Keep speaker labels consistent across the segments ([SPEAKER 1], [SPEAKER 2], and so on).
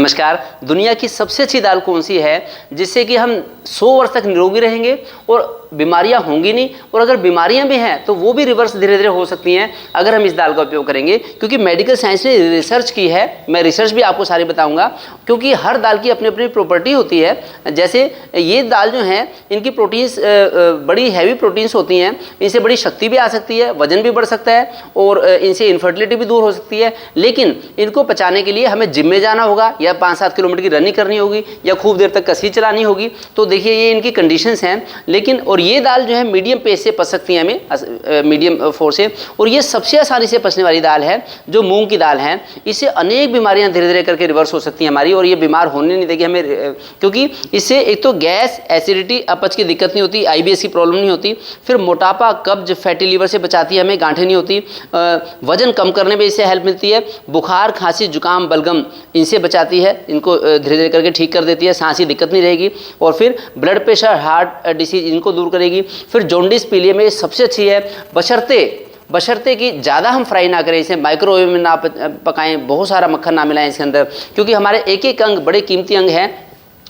[SPEAKER 1] नमस्कार। दुनिया की सबसे अच्छी दाल कौन सी है जिससे कि हम 100 वर्ष तक निरोगी रहेंगे और बीमारियां होंगी नहीं, और अगर बीमारियां भी हैं तो वो भी रिवर्स धीरे धीरे हो सकती हैं अगर हम इस दाल का उपयोग करेंगे। क्योंकि मेडिकल साइंस ने रिसर्च की है, मैं रिसर्च भी आपको सारी बताऊंगा, क्योंकि हर दाल की अपनी अपनी प्रॉपर्टी होती है। जैसे ये दाल जो है इनकी प्रोटीन्स बड़ी हैवी प्रोटीन्स होती हैं, इनसे बड़ी शक्ति भी आ सकती है, वजन भी बढ़ सकता है और इनसे इनफर्टिलिटी भी दूर हो सकती है। लेकिन इनको पचाने के लिए हमें जिम में जाना होगा या 5-7 किलोमीटर की रनिंग करनी होगी या खूब देर तक कसी चलानी होगी। तो देखिए ये इनकी कंडीशंस हैं। लेकिन और ये दाल जो है मीडियम पेस से पच सकती है हमें, मीडियम फोर्स से, और ये सबसे आसानी से पचने वाली दाल है जो मूंग की दाल है। इससे अनेक बीमारियां धीरे धीरे करके रिवर्स हो सकती हैं हमारी, और ये बीमार होने नहीं देगी हमें, क्योंकि इससे एक तो गैस, एसिडिटी, अपच की दिक्कत नहीं होती, IBS की प्रॉब्लम नहीं होती, फिर मोटापा, कब्ज, फैटी लीवर से बचाती है हमें, गांठें नहीं होती, वजन कम करने में इससे हेल्प मिलती है, बुखार, खांसी, जुकाम, बलगम इनसे बचाती है, इनको धीरे धीरे करके ठीक कर देती है, सांस की दिक्कत नहीं रहेगी, और फिर ब्लड प्रेशर, हार्ट डिसीज इनको दूर करेगी। फिर जॉन्डिस, पीलिया में सबसे अच्छी है, बशर्ते कि ज़्यादा हम फ्राई ना करें, इसे माइक्रोवेव में ना पकाएं, बहुत सारा मक्खन ना मिलाएं इसके अंदर, क्योंकि हमारे एक एक अंग बड़े कीमती अंग हैं।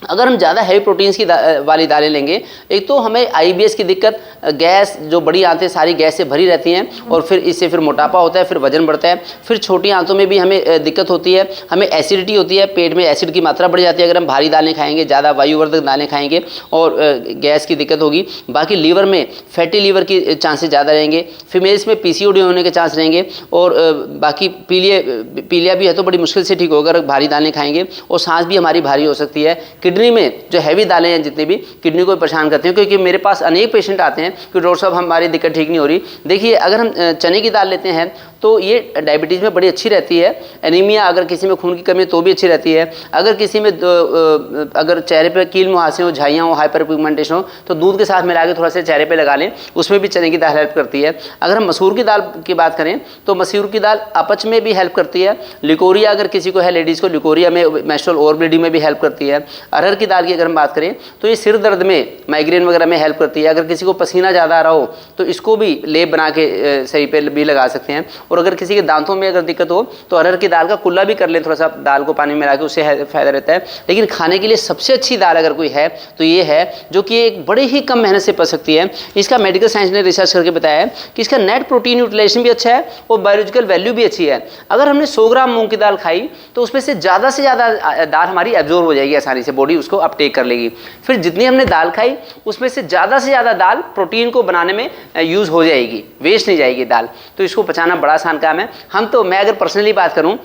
[SPEAKER 1] अगर हम ज़्यादा हैवी प्रोटीन्स की वाली दालें लेंगे, एक तो हमें IBS की दिक्कत, गैस जो बड़ी आंतें सारी गैस से भरी रहती हैं, और फिर इससे फिर मोटापा होता है, फिर वजन बढ़ता है, फिर छोटी आंतों में भी हमें दिक्कत होती है, हमें एसिडिटी होती है, पेट में एसिड की मात्रा बढ़ जाती है अगर हम भारी दालें खाएंगे, ज़्यादा वायुवर्धक दालें खाएंगे, और गैस की दिक्कत होगी। बाकी लीवर में फैटी लीवर की चांसेस ज़्यादा रहेंगे, फीमेल्स में PCOD होने के चांस रहेंगे, और बाकी पीलिया भी है तो बड़ी मुश्किल से ठीक होगा अगर भारी दालें खाएंगे, और सांस भी हमारी भारी हो सकती है। किडनी में जो हैवी दालें हैं जितनी भी किडनी को परेशान करती हैं, क्योंकि मेरे पास अनेक पेशेंट आते हैं कि डॉक्टर साहब हमारी दिक्कत ठीक नहीं हो रही। देखिए अगर हम चने की दाल लेते हैं तो ये डायबिटीज़ में बड़ी अच्छी रहती है, एनीमिया अगर किसी में खून की कमी है तो भी अच्छी रहती है, अगर किसी में अगर चेहरे पे कील मुहासे हो, झाइयाँ हो, हाइपर पिगमेंटेशन हो तो दूध के साथ मिला के थोड़ा सा चेहरे पे लगा लें, उसमें भी चने की दाल हेल्प करती है। अगर हम मसूर की दाल की बात करें तो मसूर की दाल अपच में भी हेल्प करती है, लिकोरिया अगर किसी को है लेडीज़ को, लिकोरिया में मेंस्ट्रुअल ओवर ब्लीडिंग में भी हेल्प करती है। अरहर की दाल की अगर हम बात करें तो ये सिर दर्द में, माइग्रेन वगैरह में हेल्प करती है। अगर किसी को पसीना ज़्यादा आ रहा हो तो इसको भी लेप बना के सही पे भी लगा सकते हैं। और अगर किसी के दांतों में अगर दिक्कत हो तो अरहर की दाल का कुल्ला भी कर लें, थोड़ा सा दाल को पानी में मिला के, उससे फायदा रहता है। लेकिन खाने के लिए सबसे अच्छी दाल अगर कोई है तो ये है, जो कि एक बड़े ही कम मेहनत से पच सकती है। इसका मेडिकल साइंस ने रिसर्च करके बताया है कि इसका नेट प्रोटीन यूटिलाइजेशन भी अच्छा है और बायोलॉजिकल वैल्यू भी अच्छी है। अगर हमने 100 ग्राम मूंग की दाल खाई तो उसमें से ज़्यादा दाल हमारी एब्जॉर्ब हो जाएगी, आसानी से बॉडी उसको अपटेक कर लेगी। फिर जितनी हमने दाल खाई उसमें से ज़्यादा दाल प्रोटीन को बनाने में यूज़ हो जाएगी, वेस्ट नहीं जाएगी दाल। तो इसको पचाना बड़ा आसान काम है। मैं अगर पर्सनली बात करूं,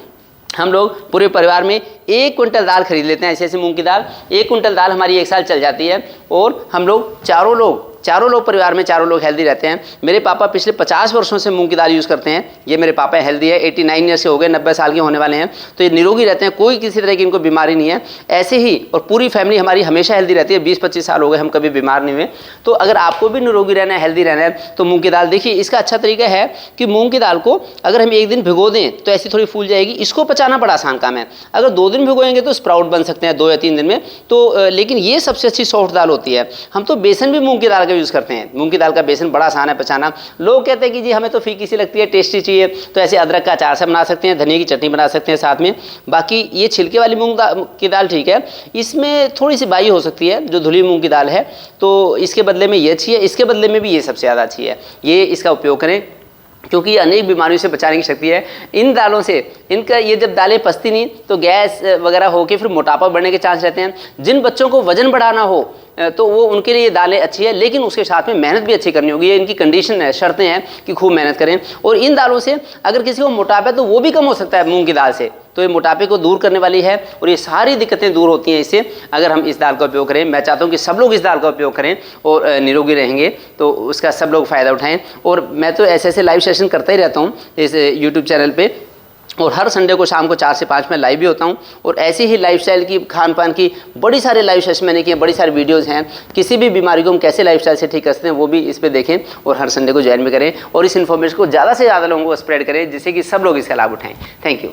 [SPEAKER 1] हम लोग पूरे परिवार में 1 क्विंटल दाल खरीद लेते हैं, ऐसे मूंग की दाल। 1 क्विंटल दाल हमारी 1 साल चल जाती है, और हम लोग चारों लोग परिवार में चारों लोग हेल्दी रहते हैं। मेरे पापा पिछले 50 वर्षों से मूंग की दाल यूज़ करते हैं। ये मेरे पापा हेल्दी है, 89 ईयर्स के हो गए, 90 साल के होने वाले हैं, तो ये निरोगी रहते हैं, कोई किसी तरह की इनको बीमारी नहीं है। ऐसे ही और पूरी फैमिली हमारी हमेशा हेल्दी रहती है, 20-25 साल हो गए हम कभी बीमार नहीं हुए। तो अगर आपको भी निरोगी रहना है, हेल्दी रहना है, तो मूँग की दाल देखिए, इसका अच्छा तरीका है कि मूँग की दाल को अगर हम 1 दिन भिगो दें तो ऐसी थोड़ी फूल जाएगी। इसको पचाना बड़ा आसान काम है। अगर 2 दिन भिगोएंगे तो स्प्राउट बन सकते हैं 2 या 3 दिन में। तो लेकिन ये सबसे अच्छी सॉफ्ट दाल होती है। हम तो बेसन भी मूँग की दाल का यूज़ करते हैं। मूंग की दाल का बेसन बड़ा आसान है पचाना। लोग कहते हैं कि जी हमें तो फीकी सी लगती है, टेस्टी चाहिए, तो ऐसे अदरक का अचार से बना सकते हैं, धनिया की चटनी बना सकते हैं साथ में। बाकी ये छिलके वाली मूंग की दाल ठीक है, इसमें थोड़ी सी बाई हो सकती है जो धुली मूंग की दाल है, तो इसके बदले में ये अच्छी है, इसके बदले में भी ये सबसे ज़्यादा अच्छी है। ये इसका उपयोग करें क्योंकि ये अनेक बीमारियों से बचाने की शक्ति है इन दालों से। इनका ये जब दालें पचती नहीं तो गैस वगैरह होकर फिर मोटापा बढ़ने के चांस रहते हैं। जिन बच्चों को वजन बढ़ाना हो तो वो उनके लिए ये दालें अच्छी है, लेकिन उसके साथ में मेहनत भी अच्छी करनी होगी। ये इनकी कंडीशन है, शर्तें हैं कि खूब मेहनत करें। और इन दालों से अगर किसी को मोटापा है तो वो भी कम हो सकता है मूंग की दाल से, तो ये मोटापे को दूर करने वाली है और ये सारी दिक्कतें दूर होती हैं इससे, अगर हम इस दाल का उपयोग करें। मैं चाहता हूँ कि सब लोग इस दाल का उपयोग करें और निरोगी रहेंगे, तो उसका सब लोग फ़ायदा उठाएँ। और मैं तो ऐसे लाइव सेशन करता ही रहता हूँ इस यूट्यूब चैनल पर, और हर संडे को शाम को 4 से 5 में लाइव भी होता हूँ। और ऐसी ही लाइफस्टाइल की, खान पान की बड़ी सारे लाइव सेशन मैंने किए, बड़ी सारी वीडियोस हैं। किसी भी बीमारी को हम कैसे लाइफस्टाइल से ठीक कर सकते हैं वो भी इस पे देखें, और हर संडे को ज्वाइन भी करें, और इस इन्फॉर्मेशन को ज़्यादा से ज़्यादा लोगों को स्प्रेड करें जिससे कि सब लोग इसका लाभ उठाएं। Thank you.